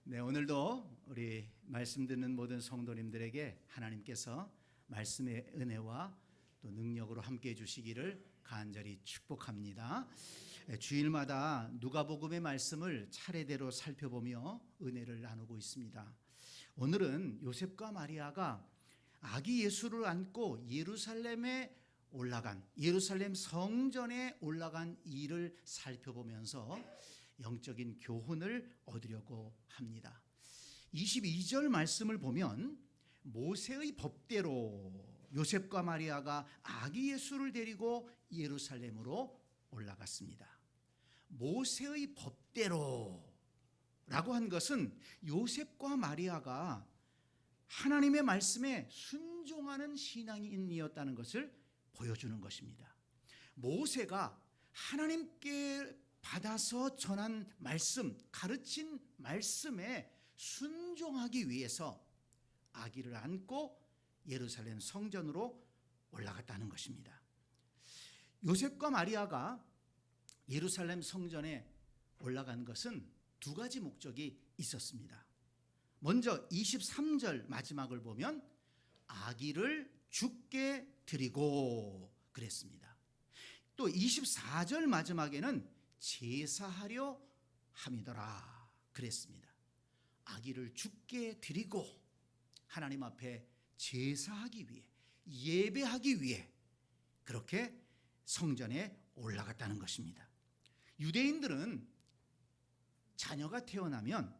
네, 오늘도 우리 말씀 듣는 모든 성도님들에게 하나님께서 말씀의 은혜와 또 능력으로 함께 해 주시기를 간절히 축복합니다. 주일마다 누가복음의 말씀을 차례대로 살펴보며 은혜를 나누고 있습니다. 오늘은 요셉과 마리아가 아기 예수를 안고 예루살렘 성전에 올라간 일을 살펴보면서 영적인 교훈을 얻으려고 합니다. 22절 말씀을 보면 모세의 법대로 요셉과 마리아가 아기 예수를 데리고 예루살렘으로 올라갔습니다. 모세의 법대로라고 한 것은 요셉과 마리아가 하나님의 말씀에 순종하는 신앙인이었다는 것을 보여주는 것입니다. 모세가 하나님께 받아서 전한 말씀, 가르친 말씀에 순종하기 위해서 아기를 안고 예루살렘 성전으로 올라갔다는 것입니다. 요셉과 마리아가 예루살렘 성전에 올라간 것은 두 가지 목적이 있었습니다. 먼저 23절 마지막을 보면 아기를 주께 드리고 그랬습니다. 또 24절 마지막에는 제사하려 함이더라 그랬습니다. 아기를 주께 드리고 하나님 앞에 제사하기 위해, 예배하기 위해 그렇게 성전에 올라갔다는 것입니다. 유대인들은 자녀가 태어나면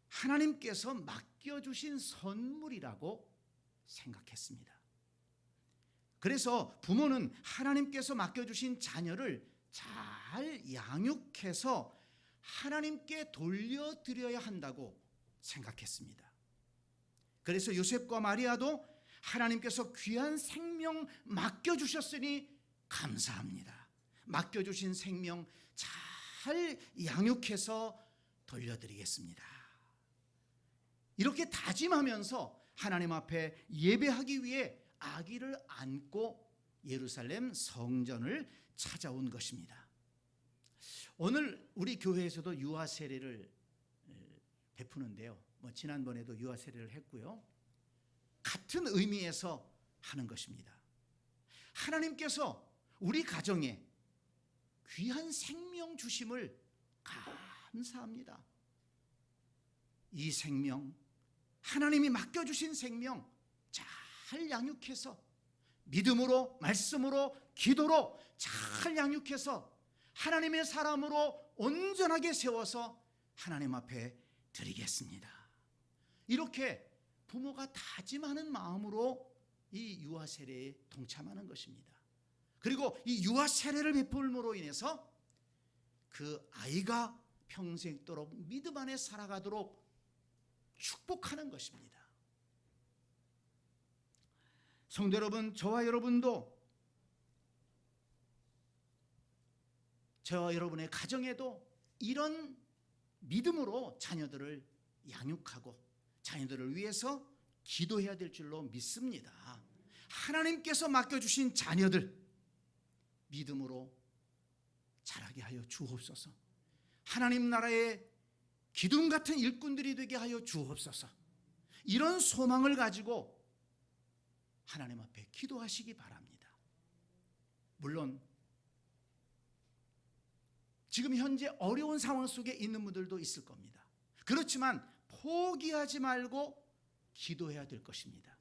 하나님께서 맡겨주신 선물이라고 생각했습니다. 그래서 부모는 하나님께서 맡겨주신 자녀를 잘 양육해서 하나님께 돌려드려야 한다고 생각했습니다. 그래서 요셉과 마리아도 하나님께서 귀한 생명 맡겨주셨으니 감사합니다. 맡겨주신 생명 잘 양육해서 돌려드리겠습니다. 이렇게 다짐하면서 하나님 앞에 예배하기 위해 아기를 안고 예루살렘 성전을 찾아온 것입니다. 오늘 우리 교회에서도 유아 세례를 베푸는데요. 지난번에도 유아 세례를 했고요. 같은 의미에서 하는 것입니다. 하나님께서 우리 가정에 귀한 생명 주심을 감사합니다. 이 생명, 하나님이 맡겨주신 생명 잘 양육해서 믿음으로, 말씀으로, 기도로 잘 양육해서 하나님의 사람으로 온전하게 세워서 하나님 앞에 드리겠습니다. 이렇게 부모가 다짐하는 마음으로 이 유아 세례에 동참하는 것입니다. 그리고 이 유아 세례를 베풀므로 인해서 그 아이가 평생도록 믿음 안에 살아가도록 축복하는 것입니다. 성도 여러분, 저와 여러분도, 저와 여러분의 가정에도 이런 믿음으로 자녀들을 양육하고 자녀들을 위해서 기도해야 될 줄로 믿습니다. 하나님께서 맡겨주신 자녀들 믿음으로 자라게 하여 주옵소서. 하나님 나라의 기둥 같은 일꾼들이 되게 하여 주옵소서. 이런 소망을 가지고 하나님 앞에 기도하시기 바랍니다. 물론 지금 현재 어려운 상황 속에 있는 분들도 있을 겁니다. 그렇지만 포기하지 말고 기도해야 될 것입니다.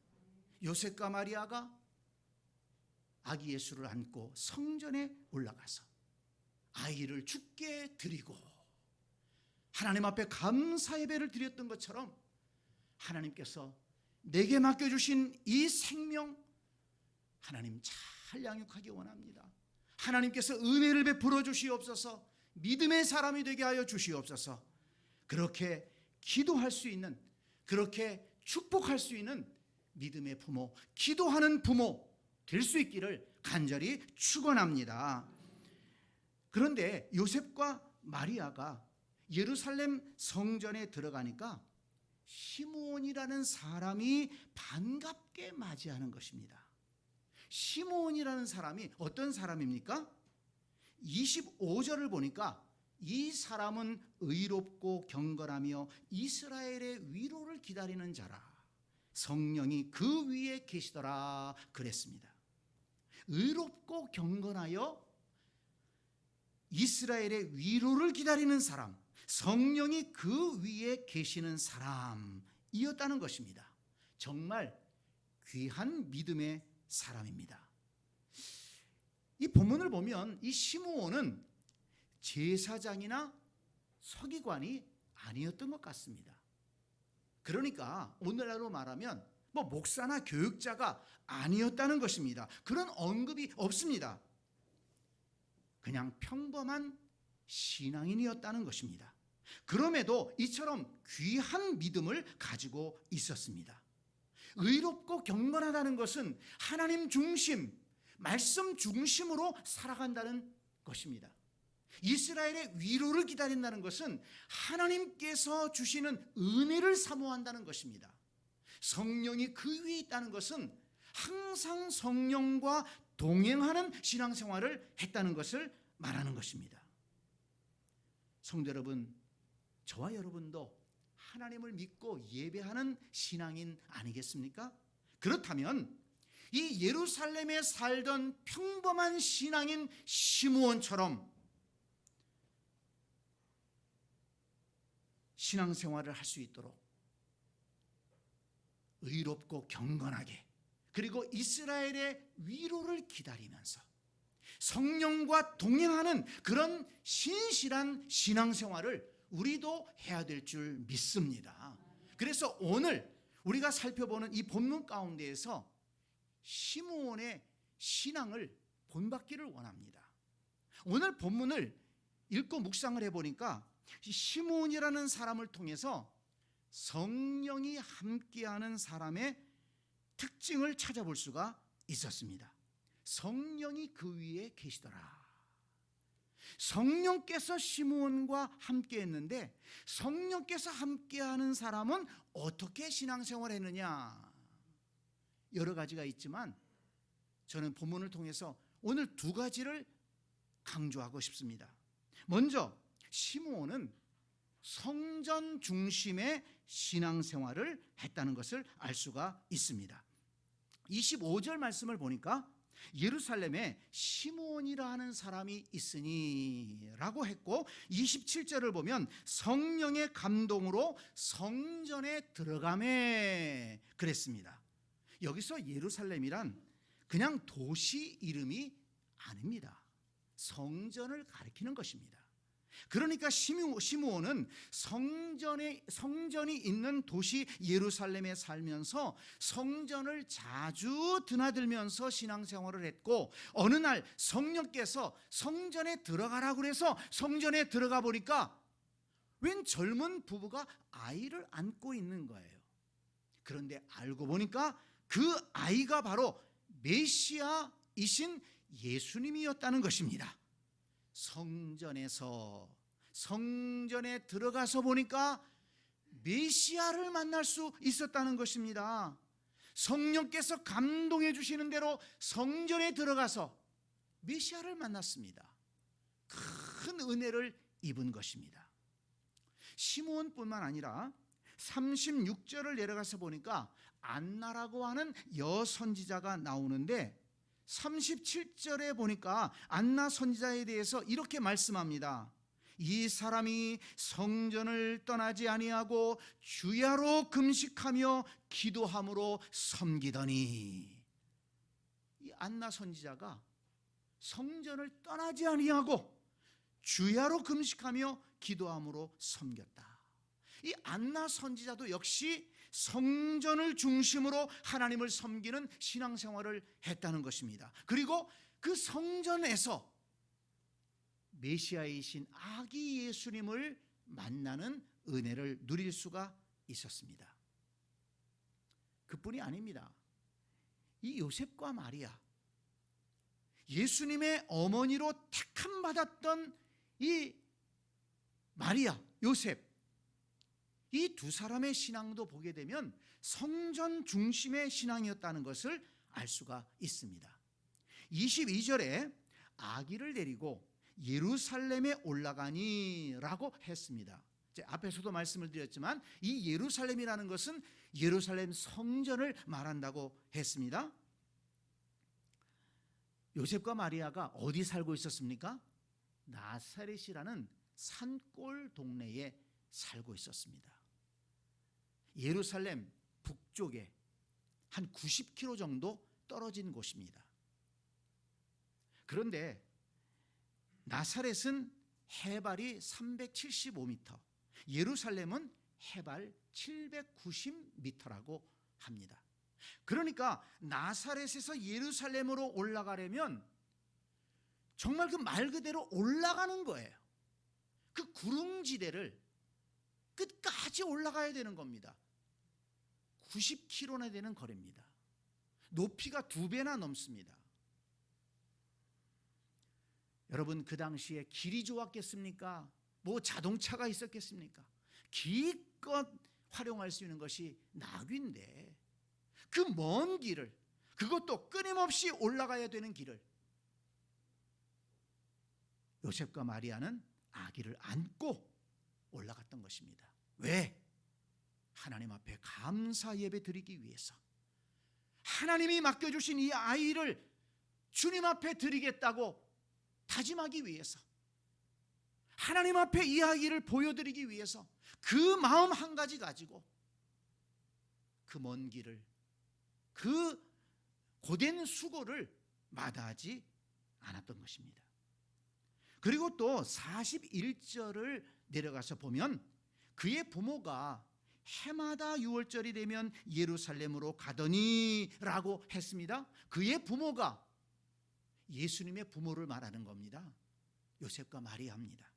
요셉과 마리아가 아기 예수를 안고 성전에 올라가서 아이를 주께 드리고 하나님 앞에 감사 예배를 드렸던 것처럼 하나님께서 내게 맡겨주신 이 생명 하나님 잘 양육하기 원합니다. 하나님께서 은혜를 베풀어 주시옵소서. 믿음의 사람이 되게 하여 주시옵소서. 그렇게 기도할 수 있는, 그렇게 축복할 수 있는 믿음의 부모, 기도하는 부모 될 수 있기를 간절히 축원합니다. 그런데 요셉과 마리아가 예루살렘 성전에 들어가니까 시므온이라는 사람이 반갑게 맞이하는 것입니다. 시므온이라는 사람이 어떤 사람입니까? 25절을 보니까 이 사람은 의롭고 경건하며 이스라엘의 위로를 기다리는 자라. 성령이 그 위에 계시더라 그랬습니다. 의롭고 경건하여 이스라엘의 위로를 기다리는 사람, 성령이 그 위에 계시는 사람이었다는 것입니다. 정말 귀한 믿음의 사람입니다. 이 본문을 보면 이 시므온은 제사장이나 서기관이 아니었던 것 같습니다. 그러니까 오늘날로 말하면 목사나 교육자가 아니었다는 것입니다. 그런 언급이 없습니다. 그냥 평범한 신앙인이었다는 것입니다. 그럼에도 이처럼 귀한 믿음을 가지고 있었습니다. 의롭고 경건하다는 것은 하나님 중심, 말씀 중심으로 살아간다는 것입니다. 이스라엘의 위로를 기다린다는 것은 하나님께서 주시는 은혜를 사모한다는 것입니다. 성령이 그 위에 있다는 것은 항상 성령과 동행하는 신앙생활을 했다는 것을 말하는 것입니다. 성도 여러분, 저와 여러분도 하나님을 믿고 예배하는 신앙인 아니겠습니까? 그렇다면 이 예루살렘에 살던 평범한 신앙인 시므온처럼 신앙생활을 할 수 있도록 의롭고 경건하게, 그리고 이스라엘의 위로를 기다리면서 성령과 동행하는 그런 신실한 신앙생활을 우리도 해야 될 줄 믿습니다. 그래서 오늘 우리가 살펴보는 이 본문 가운데에서 시므온의 신앙을 본받기를 원합니다. 오늘 본문을 읽고 묵상을 해보니까 시므온이라는 사람을 통해서 성령이 함께하는 사람의 특징을 찾아볼 수가 있었습니다. 성령이 그 위에 계시더라. 성령께서 시므온과 함께했는데 성령께서 함께하는 사람은 어떻게 신앙생활을 했느냐? 여러 가지가 있지만 저는 본문을 통해서 오늘 두 가지를 강조하고 싶습니다. 먼저 시므온은 성전 중심의 신앙생활을 했다는 것을 알 수가 있습니다. 25절 말씀을 보니까 예루살렘에 시므온이라 하는 사람이 있으니 라고 했고, 27절을 보면 성령의 감동으로 성전에 들어가매 그랬습니다. 여기서 예루살렘이란 그냥 도시 이름이 아닙니다. 성전을 가리키는 것입니다. 그러니까 시므온은 성전이 있는 도시 예루살렘에 살면서 성전을 자주 드나들면서 신앙생활을 했고, 어느 날 성령께서 성전에 들어가라고 그래서 성전에 들어가 보니까 웬 젊은 부부가 아이를 안고 있는 거예요. 그런데 알고 보니까 그 아이가 바로 메시아이신 예수님이었다는 것입니다. 성전에 들어가서 보니까 메시아를 만날 수 있었다는 것입니다. 성령께서 감동해 주시는 대로 성전에 들어가서 메시아를 만났습니다. 큰 은혜를 입은 것입니다. 시므온뿐만 아니라 36절을 내려가서 보니까 안나라고 하는 여선지자가 나오는데 37절에 보니까 안나 선지자에 대해서 이렇게 말씀합니다. 이 사람이 성전을 떠나지 아니하고 주야로 금식하며 기도함으로 섬기더니, 이 안나 선지자가 성전을 떠나지 아니하고 주야로 금식하며 기도함으로 섬겼다. 이 안나 선지자도 역시 성전을 중심으로 하나님을 섬기는 신앙생활을 했다는 것입니다. 그리고 그 성전에서 메시아이신 아기 예수님을 만나는 은혜를 누릴 수가 있었습니다. 그뿐이 아닙니다. 이 요셉과 마리아, 예수님의 어머니로 택함 받았던 이 마리아, 요셉, 이 두 사람의 신앙도 보게 되면 성전 중심의 신앙이었다는 것을 알 수가 있습니다. 22절에 아기를 데리고 예루살렘에 올라가니라고 했습니다. 앞에서도 말씀을 드렸지만 이 예루살렘이라는 것은 예루살렘 성전을 말한다고 했습니다. 요셉과 마리아가 어디 살고 있었습니까? 나사렛이라는 산골 동네에 살고 있었습니다. 예루살렘 북쪽에 한 90km 정도 떨어진 곳입니다. 그런데 나사렛은 해발이 375m, 예루살렘은 해발 790m라고 합니다. 그러니까 나사렛에서 예루살렘으로 올라가려면 정말 그 말 그대로 올라가는 거예요. 그 구릉지대를 끝까지 올라가야 되는 겁니다. 90km나 되는 거리입니다. 높이가 2배나 넘습니다. 여러분, 그 당시에 길이 좋았겠습니까? 뭐 자동차가 있었겠습니까? 기껏 활용할 수 있는 것이 나귀인데 그 먼 길을, 그것도 끊임없이 올라가야 되는 길을 요셉과 마리아는 아기를 안고 올라갔던 것입니다. 왜? 하나님 앞에 감사 예배 드리기 위해서, 하나님이 맡겨주신 이 아이를 주님 앞에 드리겠다고 다짐하기 위해서, 하나님 앞에 이 아이를 보여드리기 위해서 그 마음 한 가지 가지고 그 먼 길을, 그 고된 수고를 마다하지 않았던 것입니다. 그리고 또 41절을 내려가서 보면 그의 부모가 해마다 6월절이 되면 예루살렘으로 가더니라고 했습니다. 그의 부모가 예수님의 부모를 말하는 겁니다. 요셉과 마리아입니다.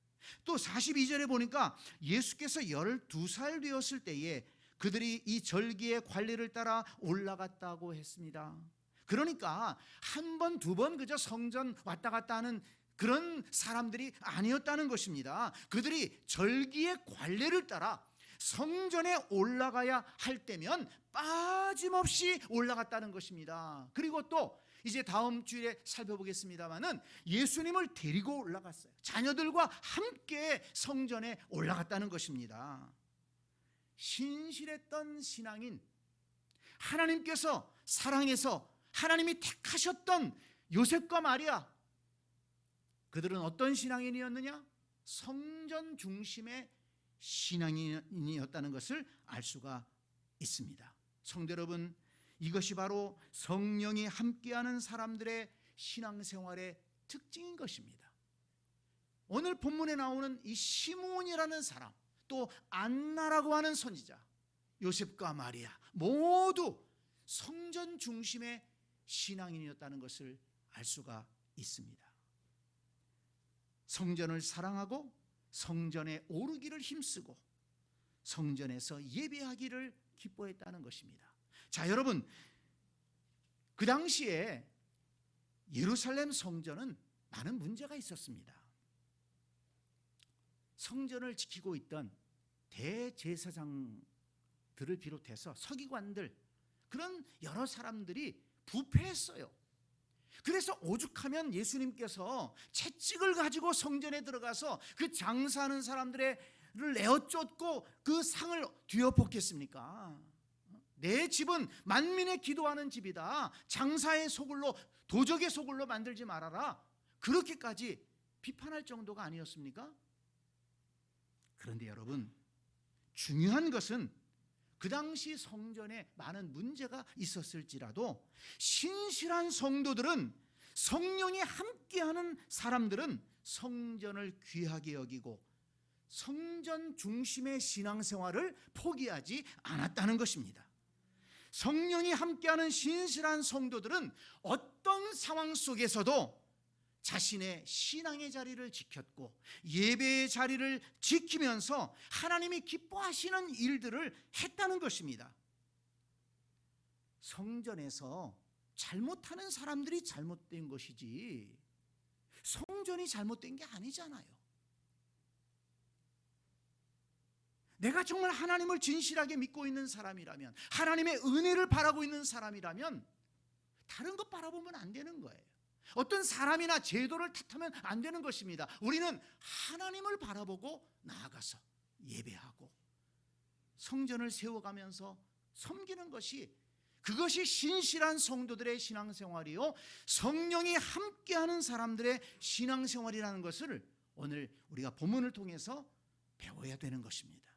또 42절에 보니까 예수께서 12살 되었을 때에 그들이 이 절기의 관례를 따라 올라갔다고 했습니다. 그러니까 한 번, 두 번 그저 성전 왔다 갔다 하는 그런 사람들이 아니었다는 것입니다. 그들이 절기의 관례를 따라 성전에 올라가야 할 때면 빠짐없이 올라갔다는 것입니다. 그리고 또 이제 다음 주에 살펴보겠습니다마는 예수님을 데리고 올라갔어요. 자녀들과 함께 성전에 올라갔다는 것입니다. 신실했던 신앙인, 하나님께서 사랑해서 하나님이 택하셨던 요셉과 마리아, 그들은 어떤 신앙인이었느냐? 성전 중심의 신앙인이었다는 것을 알 수가 있습니다. 성도 여러분, 이것이 바로 성령이 함께하는 사람들의 신앙생활의 특징인 것입니다. 오늘 본문에 나오는 이 시므온이라는 사람, 또 안나라고 하는 선지자, 요셉과 마리아 모두 성전 중심의 신앙인이었다는 것을 알 수가 있습니다. 성전을 사랑하고 성전에 오르기를 힘쓰고 성전에서 예배하기를 기뻐했다는 것입니다. 자, 여러분, 그 당시에 예루살렘 성전은 많은 문제가 있었습니다. 성전을 지키고 있던 대제사장들을 비롯해서 서기관들, 그런 여러 사람들이 부패했어요. 그래서 오죽하면 예수님께서 채찍을 가지고 성전에 들어가서 그 장사하는 사람들을 내어쫓고 그 상을 뒤엎었겠습니까? 내 집은 만민의 기도하는 집이다, 장사의 소굴로, 도적의 소굴로 만들지 말아라, 그렇게까지 비판할 정도가 아니었습니까? 그런데 여러분, 중요한 것은 그 당시 성전에 많은 문제가 있었을지라도 신실한 성도들은, 성령이 함께하는 사람들은 성전을 귀하게 여기고 성전 중심의 신앙생활을 포기하지 않았다는 것입니다. 성령이 함께하는 신실한 성도들은 어떤 상황 속에서도 자신의 신앙의 자리를 지켰고 예배의 자리를 지키면서 하나님이 기뻐하시는 일들을 했다는 것입니다. 성전에서 잘못하는 사람들이 잘못된 것이지 성전이 잘못된 게 아니잖아요. 내가 정말 하나님을 진실하게 믿고 있는 사람이라면, 하나님의 은혜를 바라고 있는 사람이라면 다른 것 바라보면 안 되는 거예요. 어떤 사람이나 제도를 탓하면 안 되는 것입니다. 우리는 하나님을 바라보고 나아가서 예배하고 성전을 세워가면서 섬기는 것이, 그것이 신실한 성도들의 신앙생활이요, 성령이 함께하는 사람들의 신앙생활이라는 것을 오늘 우리가 본문을 통해서 배워야 되는 것입니다.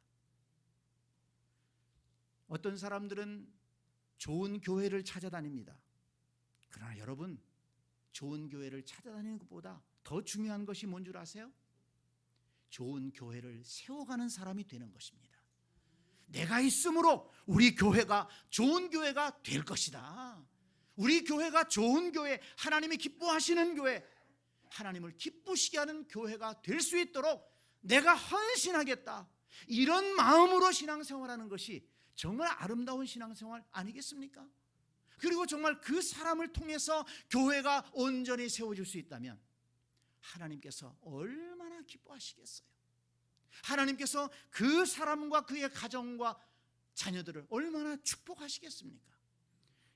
어떤 사람들은 좋은 교회를 찾아다닙니다. 그러나 여러분, 좋은 교회를 찾아다니는 것보다 더 중요한 것이 뭔 줄 아세요? 좋은 교회를 세워가는 사람이 되는 것입니다. 내가 있으므로 우리 교회가 좋은 교회가 될 것이다. 우리 교회가 좋은 교회, 하나님이 기뻐하시는 교회, 하나님을 기쁘시게 하는 교회가 될 수 있도록 내가 헌신하겠다. 이런 마음으로 신앙생활하는 것이 정말 아름다운 신앙생활 아니겠습니까? 그리고 정말 그 사람을 통해서 교회가 온전히 세워질 수 있다면 하나님께서 얼마나 기뻐하시겠어요? 하나님께서 그 사람과 그의 가정과 자녀들을 얼마나 축복하시겠습니까?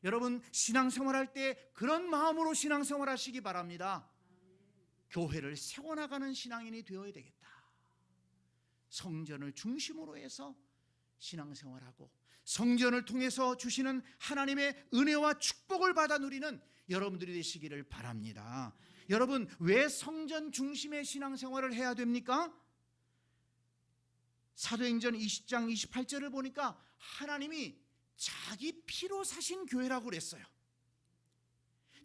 여러분, 신앙생활할 때 그런 마음으로 신앙생활하시기 바랍니다. 교회를 세워나가는 신앙인이 되어야 되겠다. 성전을 중심으로 해서 신앙생활하고 성전을 통해서 주시는 하나님의 은혜와 축복을 받아 누리는 여러분들이 되시기를 바랍니다. 여러분, 왜 성전 중심의 신앙생활을 해야 됩니까? 사도행전 20장 28절을 보니까 하나님이 자기 피로 사신 교회라고 그랬어요.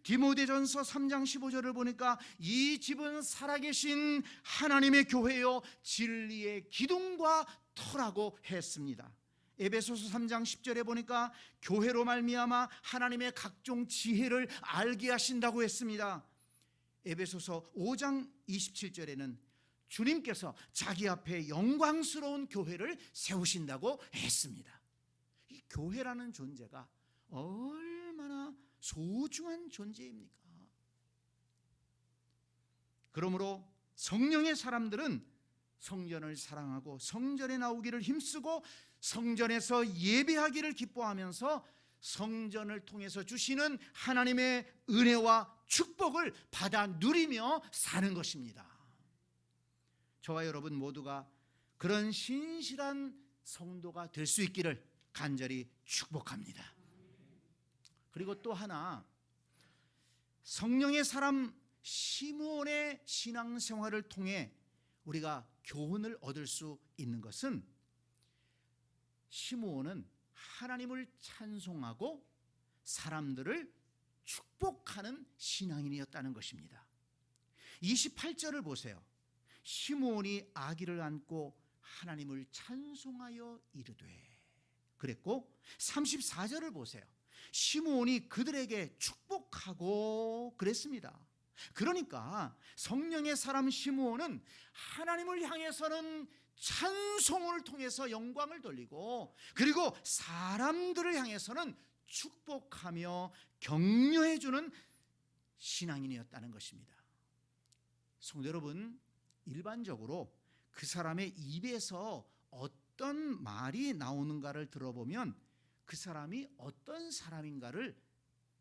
디모데전서 3장 15절을 보니까 이 집은 살아계신 하나님의 교회요 진리의 기둥과 터라고 했습니다. 에베소서 3장 10절에 보니까 교회로 말미암아 하나님의 각종 지혜를 알게 하신다고 했습니다. 에베소서 5장 27절에는 주님께서 자기 앞에 영광스러운 교회를 세우신다고 했습니다. 이 교회라는 존재가 얼마나 소중한 존재입니까? 그러므로 성령의 사람들은 성전을 사랑하고 성전에 나오기를 힘쓰고 성전에서 예배하기를 기뻐하면서 성전을 통해서 주시는 하나님의 은혜와 축복을 받아 누리며 사는 것입니다. 저와 여러분 모두가 그런 신실한 성도가 될 수 있기를 간절히 축복합니다. 그리고 또 하나, 성령의 사람 시므온의 신앙생활을 통해 우리가 교훈을 얻을 수 있는 것은, 시므온은 하나님을 찬송하고 사람들을 축복하는 신앙인이었다는 것입니다. 28절을 보세요. 시므온이 아기를 안고 하나님을 찬송하여 이르되 그랬고, 34절을 보세요. 시므온이 그들에게 축복하고 그랬습니다. 그러니까 성령의 사람 시므온은 하나님을 향해서는 찬송을 통해서 영광을 돌리고, 그리고 사람들을 향해서는 축복하며 격려해주는 신앙인이었다는 것입니다. 성도 여러분, 일반적으로 그 사람의 입에서 어떤 말이 나오는가를 들어보면 그 사람이 어떤 사람인가를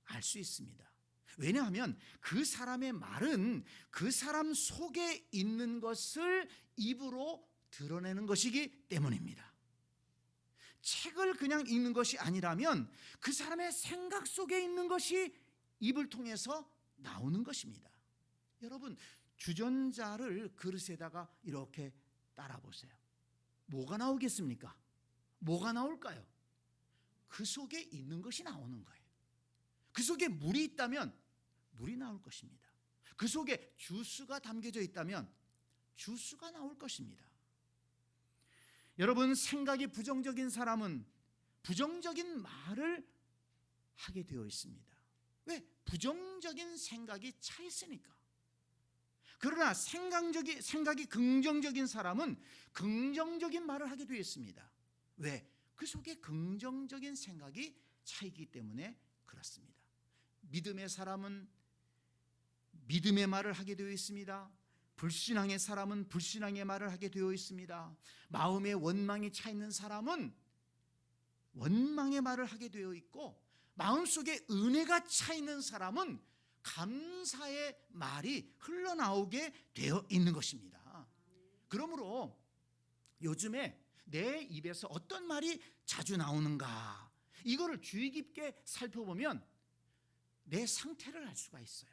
알 수 있습니다. 왜냐하면 그 사람의 말은 그 사람 속에 있는 것을 입으로 드러내는 것이기 때문입니다. 책을 그냥 읽는 것이 아니라면 그 사람의 생각 속에 있는 것이 입을 통해서 나오는 것입니다. 여러분, 주전자를 그릇에다가 이렇게 따라 보세요. 뭐가 나오겠습니까? 뭐가 나올까요? 그 속에 있는 것이 나오는 거예요. 그 속에 물이 있다면 물이 나올 것입니다. 그 속에 주스가 담겨져 있다면 주스가 나올 것입니다. 여러분, 생각이 부정적인 사람은 부정적인 말을 하게 되어 있습니다. 왜? 부정적인 생각이 차 있으니까. 그러나 생각이 긍정적인 사람은 긍정적인 말을 하게 되어 있습니다. 왜? 그 속에 긍정적인 생각이 차 있기 때문에 그렇습니다. 믿음의 사람은 믿음의 말을 하게 되어 있습니다. 불신앙의 사람은 불신앙의 말을 하게 되어 있습니다. 마음에 원망이 차 있는 사람은 원망의 말을 하게 되어 있고, 마음속에 은혜가 차 있는 사람은 감사의 말이 흘러나오게 되어 있는 것입니다. 그러므로 요즘에 내 입에서 어떤 말이 자주 나오는가, 이거를 주의 깊게 살펴보면 내 상태를 알 수가 있어요.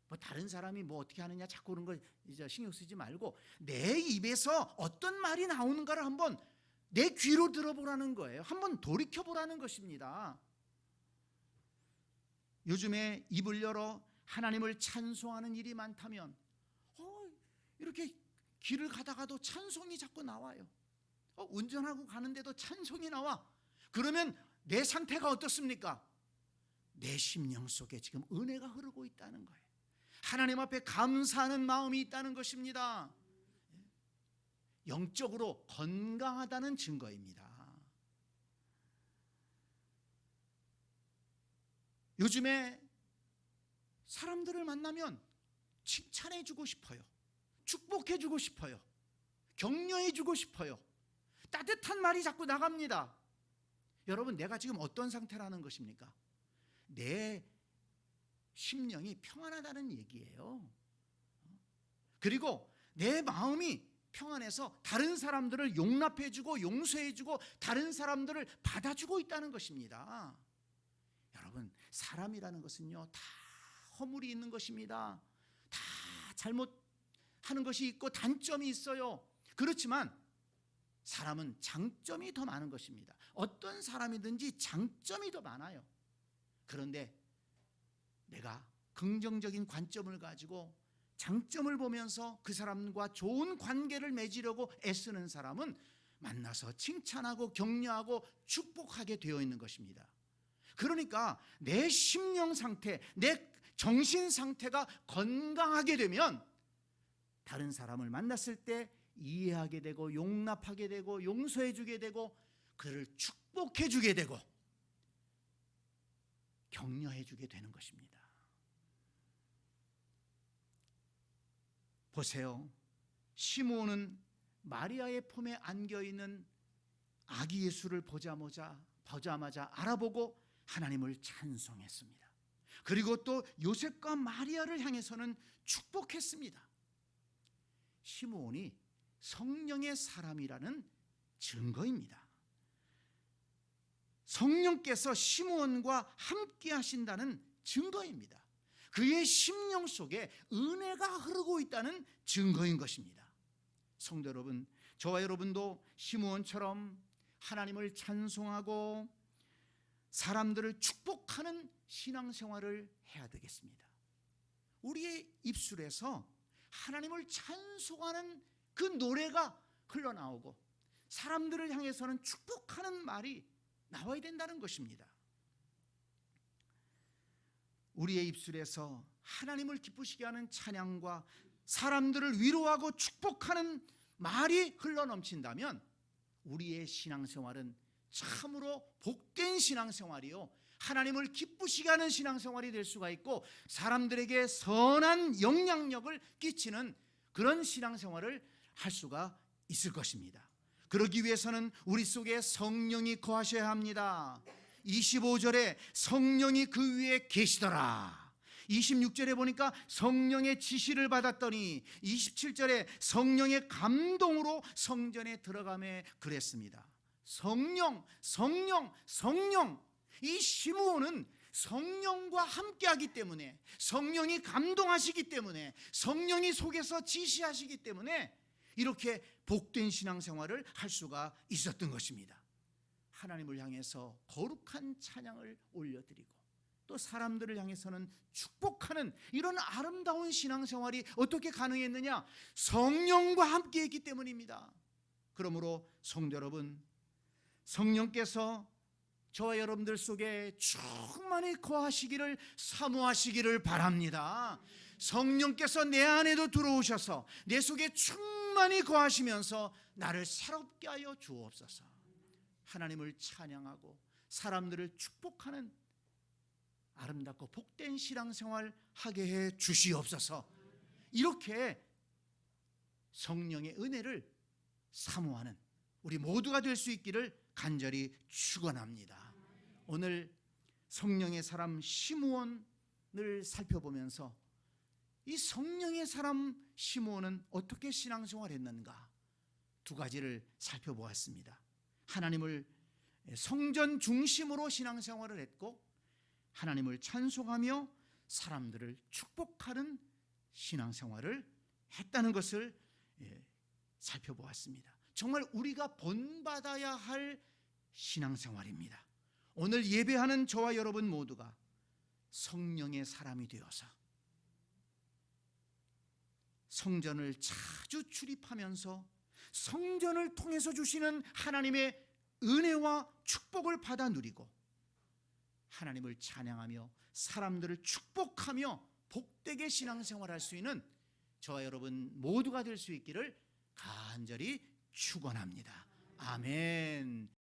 뭐 다른 사람이 뭐 어떻게 하느냐 자꾸 그런 거 이제 신경 쓰지 말고 내 입에서 어떤 말이 나오는가를 한번 내 귀로 들어보라는 거예요. 한번 돌이켜보라는 것입니다. 요즘에 입을 열어 하나님을 찬송하는 일이 많다면 이렇게 길을 가다가도 찬송이 자꾸 나와요. 운전하고 가는데도 찬송이 나와. 그러면 내 상태가 어떻습니까? 내 심령 속에 지금 은혜가 흐르고 있다는 거예요. 하나님 앞에 감사하는 마음이 있다는 것입니다. 영적으로 건강하다는 증거입니다. 요즘에 사람들을 만나면 칭찬해 주고 싶어요. 축복해 주고 싶어요. 격려해 주고 싶어요. 따뜻한 말이 자꾸 나갑니다. 여러분, 내가 지금 어떤 상태라는 것입니까? 내 심령이 평안하다는 얘기예요. 그리고 내 마음이 평안해서 다른 사람들을 용납해주고 용서해주고 다른 사람들을 받아주고 있다는 것입니다. 여러분, 사람이라는 것은요, 다 허물이 있는 것입니다. 다 잘못하는 것이 있고 단점이 있어요. 그렇지만 사람은 장점이 더 많은 것입니다. 어떤 사람이든지 장점이 더 많아요. 그런데 내가 긍정적인 관점을 가지고 장점을 보면서 그 사람과 좋은 관계를 맺으려고 애쓰는 사람은 만나서 칭찬하고 격려하고 축복하게 되어 있는 것입니다. 그러니까 내 심령 상태, 내 정신 상태가 건강하게 되면 다른 사람을 만났을 때 이해하게 되고 용납하게 되고 용서해 주게 되고 그를 축복해 주게 되고 격려해 주게 되는 것입니다. 보세요. 시므온은 마리아의 품에 안겨있는 아기 예수를 보자마자 알아보고 하나님을 찬송했습니다. 그리고 또 요셉과 마리아를 향해서는 축복했습니다. 시므온이 성령의 사람이라는 증거입니다. 성령께서 시므온과 함께 하신다는 증거입니다. 그의 심령 속에 은혜가 흐르고 있다는 증거인 것입니다. 성도 여러분, 저와 여러분도 시므온처럼 하나님을 찬송하고 사람들을 축복하는 신앙생활을 해야 되겠습니다. 우리의 입술에서 하나님을 찬송하는 그 노래가 흘러나오고 사람들을 향해서는 축복하는 말이 나와야 된다는 것입니다. 우리의 입술에서 하나님을 기쁘시게 하는 찬양과 사람들을 위로하고 축복하는 말이 흘러넘친다면 우리의 신앙생활은 참으로 복된 신앙생활이요, 하나님을 기쁘시게 하는 신앙생활이 될 수가 있고 사람들에게 선한 영향력을 끼치는 그런 신앙생활을 할 수가 있을 것입니다. 그러기 위해서는 우리 속에 성령이 거하셔야 합니다. 25절에 성령이 그 위에 계시더라. 26절에 보니까 성령의 지시를 받았더니 27절에 성령의 감동으로 성전에 들어가매 그랬습니다. 성령. 이 시므온은 성령과 함께하기 때문에, 성령이 감동하시기 때문에, 성령이 속에서 지시하시기 때문에 이렇게 복된 신앙생활을 할 수가 있었던 것입니다. 하나님을 향해서 거룩한 찬양을 올려드리고 또 사람들을 향해서는 축복하는 이런 아름다운 신앙생활이 어떻게 가능했느냐? 성령과 함께했기 때문입니다. 그러므로 성도 여러분, 성령께서 저와 여러분들 속에 충만히 거하시기를 사모하시기를 바랍니다. 성령께서 내 안에도 들어오셔서 내 속에 충만히 거하시면서 나를 새롭게 하여 주옵소서. 하나님을 찬양하고 사람들을 축복하는 아름답고 복된 신앙생활 하게 해 주시옵소서. 이렇게 성령의 은혜를 사모하는 우리 모두가 될 수 있기를 간절히 축원합니다. 오늘 성령의 사람 시므온 살펴보면서 이 성령의 사람 시므온은 어떻게 신앙생활했는가 두 가지를 살펴보았습니다. 하나님을 성전 중심으로 신앙생활을 했고 하나님을 찬송하며 사람들을 축복하는 신앙생활을 했다는 것을 살펴보았습니다. 정말 우리가 본받아야 할 신앙생활입니다. 오늘 예배하는 저와 여러분 모두가 성령의 사람이 되어서 성전을 자주 출입하면서 성전을 통해서 주시는 하나님의 은혜와 축복을 받아 누리고 하나님을 찬양하며 사람들을 축복하며 복되게 신앙생활할 수 있는 저와 여러분 모두가 될 수 있기를 간절히 축원합니다. 아멘.